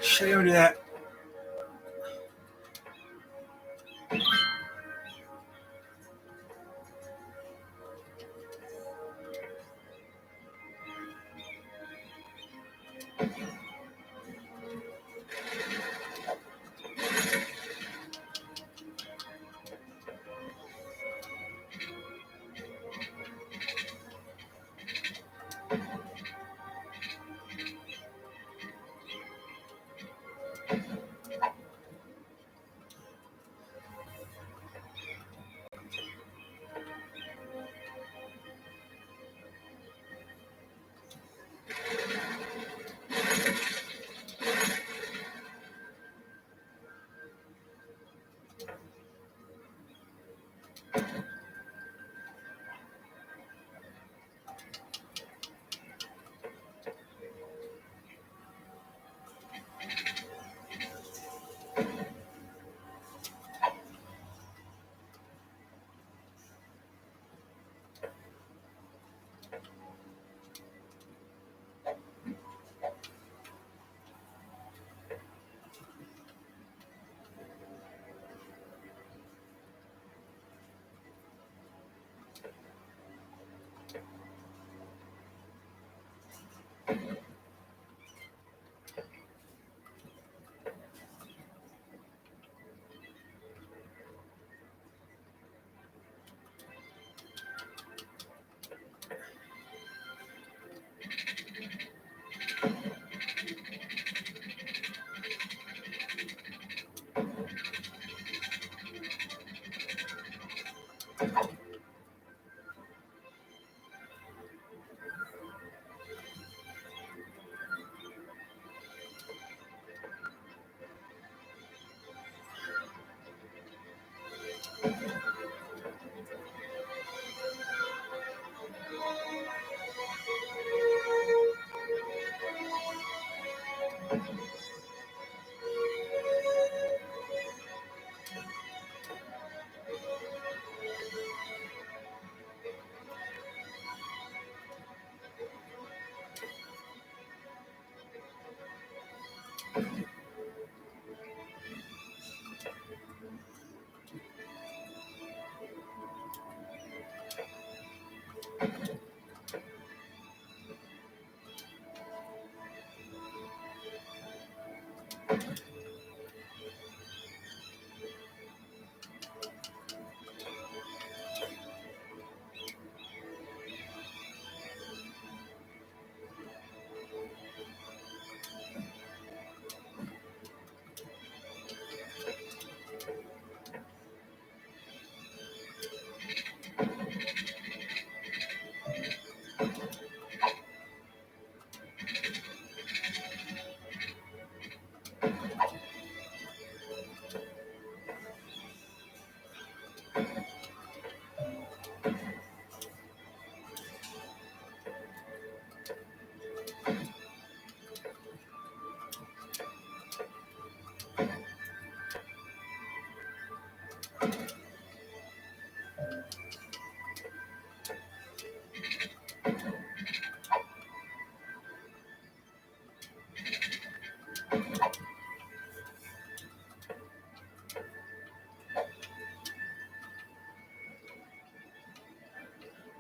Should I ever do that?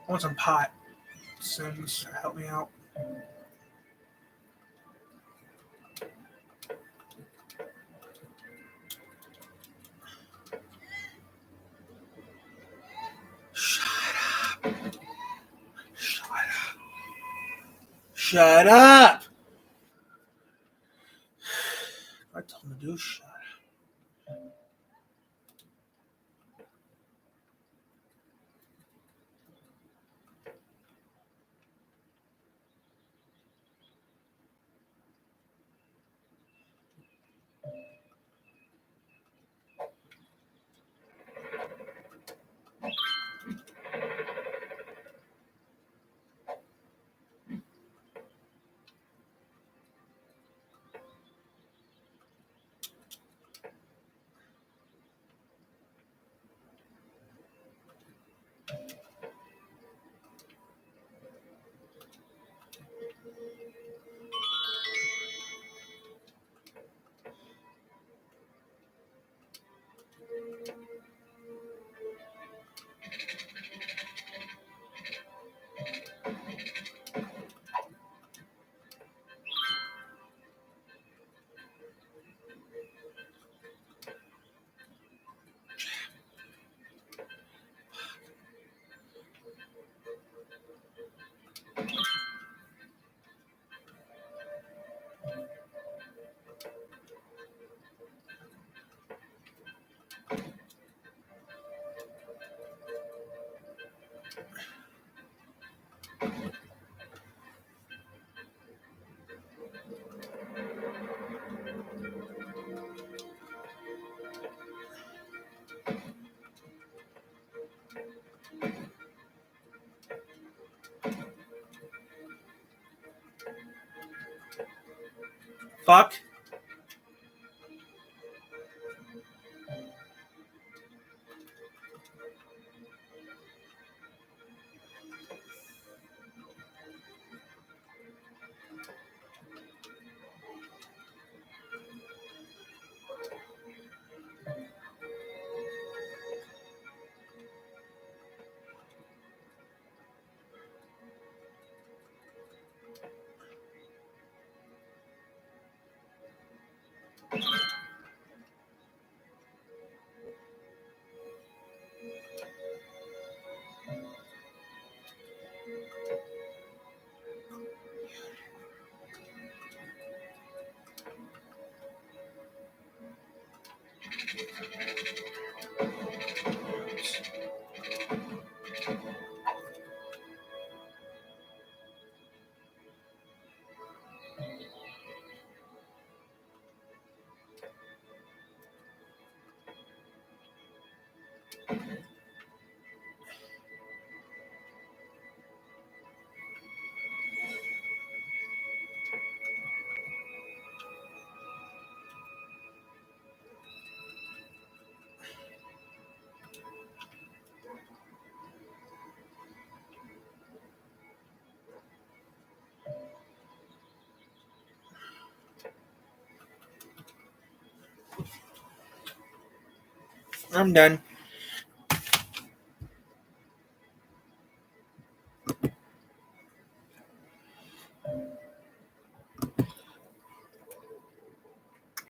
I want some pot. Sims, help me out. Shut up! I told him to do shut up. Fuck. I'm done.